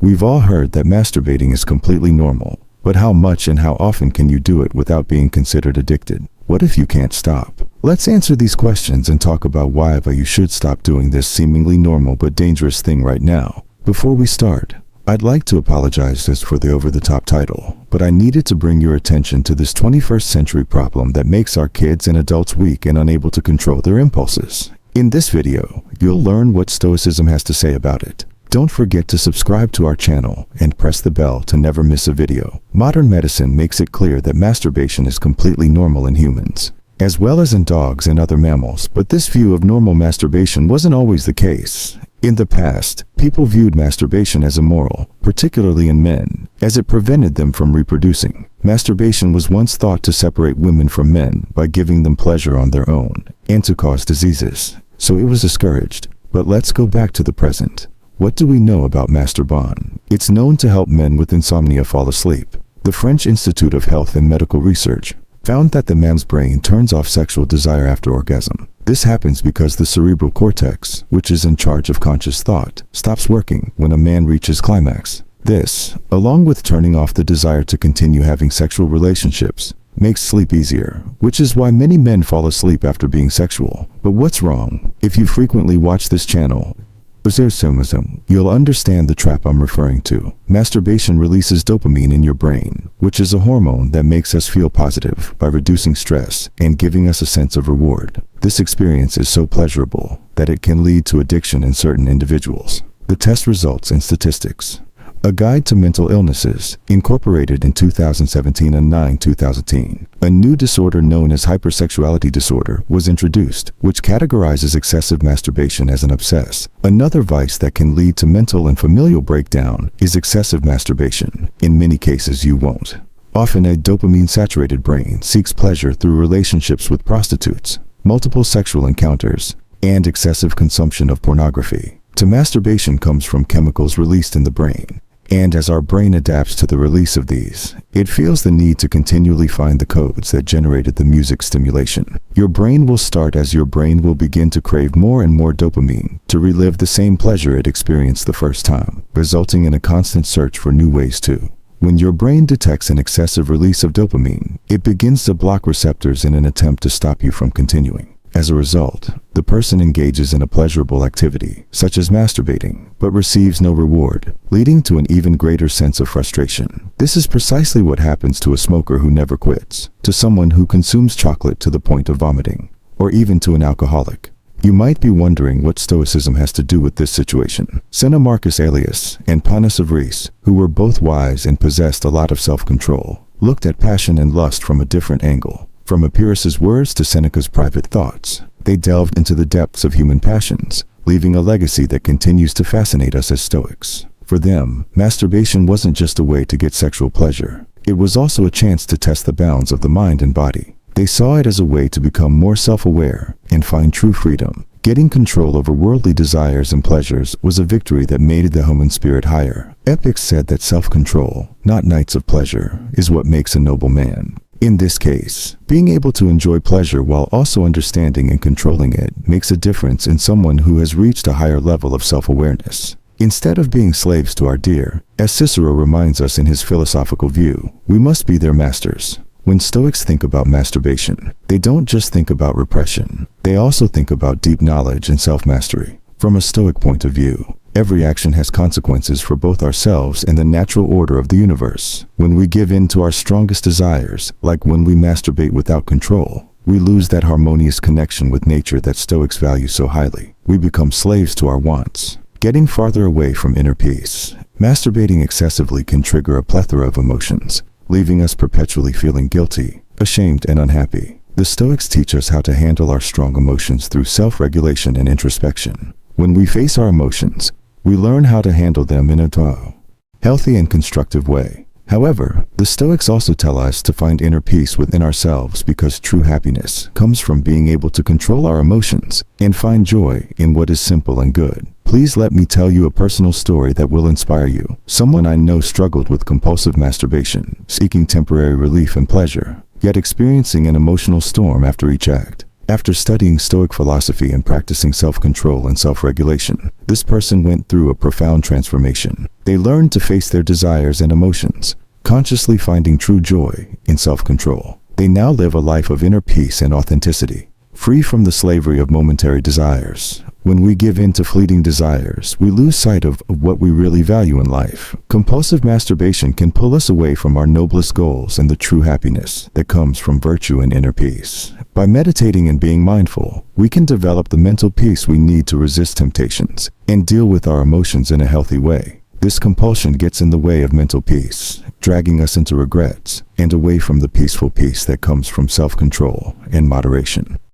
We've all heard that masturbating is completely normal, but how much and how often can you do it without being considered addicted? What if you can't stop? Let's answer these questions and talk about why you should stop doing this seemingly normal but dangerous thing right now. Before we start, I'd like to apologize just for the over-the-top title, but I needed to bring your attention to this 21st century problem that makes our kids and adults weak and unable to control their impulses. In this video, you'll learn what Stoicism has to say about it. Don't forget to subscribe to our channel and press the bell to never miss a video. Modern medicine makes it clear that masturbation is completely normal in humans, as well as in dogs and other mammals, but this view of normal masturbation wasn't always the case. In the past, people viewed masturbation as immoral, particularly in men, as it prevented them from reproducing. Masturbation was once thought to separate women from men by giving them pleasure on their own, and to cause diseases, so it was discouraged. But let's go back to the present. What do we know about masturbation? It's known to help men with insomnia fall asleep. The French Institute of Health and Medical Research found that the man's brain turns off sexual desire after orgasm. This happens because the cerebral cortex, which is in charge of conscious thought, stops working when a man reaches climax. This, along with turning off the desire to continue having sexual relationships, makes sleep easier, which is why many men fall asleep after being sexual. But what's wrong? If you frequently watch this channel, you'll understand the trap I'm referring to. Masturbation releases dopamine in your brain, which is a hormone that makes us feel positive by reducing stress and giving us a sense of reward. This experience is so pleasurable that it can lead to addiction in certain individuals. The test results and statistics. A Guide to Mental Illnesses, incorporated in 2017 and 2010. A new disorder known as hypersexuality disorder was introduced, which categorizes excessive masturbation as an obsess. Another vice that can lead to mental and familial breakdown is excessive masturbation. In many cases, you won't. Often a dopamine-saturated brain seeks pleasure through relationships with prostitutes, multiple sexual encounters, and excessive consumption of pornography. To masturbation comes from chemicals released in the brain. And as our brain adapts to the release of these, it feels the need to continually find the codes that generated the music stimulation. Your brain will begin to crave more and more dopamine to relive the same pleasure it experienced the first time, resulting in a constant search for new ways to. When your brain detects an excessive release of dopamine, it begins to block receptors in an attempt to stop you from continuing. As a result, the person engages in a pleasurable activity, such as masturbating, but receives no reward, leading to an even greater sense of frustration. This is precisely what happens to a smoker who never quits, to someone who consumes chocolate to the point of vomiting, or even to an alcoholic. You might be wondering what Stoicism has to do with this situation. Seneca, Marcus Aurelius, and Marcus Aurelius, who were both wise and possessed a lot of self-control, looked at passion and lust from a different angle. From Epictetus' words to Seneca's private thoughts, they delved into the depths of human passions, leaving a legacy that continues to fascinate us as Stoics. For them, masturbation wasn't just a way to get sexual pleasure. It was also a chance to test the bounds of the mind and body. They saw it as a way to become more self-aware and find true freedom. Getting control over worldly desires and pleasures was a victory that made the human spirit higher. Epictetus said that self-control, not nights of pleasure, is what makes a noble man. In this case, being able to enjoy pleasure while also understanding and controlling it makes a difference in someone who has reached a higher level of self-awareness. Instead of being slaves to our dear, as Cicero reminds us in his philosophical view, we must be their masters. When Stoics think about masturbation, they don't just think about repression. They also think about deep knowledge and self-mastery. From a Stoic point of view, every action has consequences for both ourselves and the natural order of the universe. When we give in to our strongest desires, like when we masturbate without control, we lose that harmonious connection with nature that Stoics value so highly. We become slaves to our wants, getting farther away from inner peace. Masturbating excessively can trigger a plethora of emotions, leaving us perpetually feeling guilty, ashamed, and unhappy. The Stoics teach us how to handle our strong emotions through self-regulation and introspection. When we face our emotions, we learn how to handle them in a healthy and constructive way. However, the Stoics also tell us to find inner peace within ourselves because true happiness comes from being able to control our emotions and find joy in what is simple and good. Please let me tell you a personal story that will inspire you. Someone I know struggled with compulsive masturbation, seeking temporary relief and pleasure, yet experiencing an emotional storm after each act. After studying Stoic philosophy and practicing self-control and self-regulation, this person went through a profound transformation. They learned to face their desires and emotions, consciously finding true joy in self-control. They now live a life of inner peace and authenticity, free from the slavery of momentary desires. When we give in to fleeting desires, we lose sight of what we really value in life. Compulsive masturbation can pull us away from our noblest goals and the true happiness that comes from virtue and inner peace. By meditating and being mindful, we can develop the mental peace we need to resist temptations and deal with our emotions in a healthy way. This compulsion gets in the way of mental peace, dragging us into regrets and away from the peaceful peace that comes from self-control and moderation.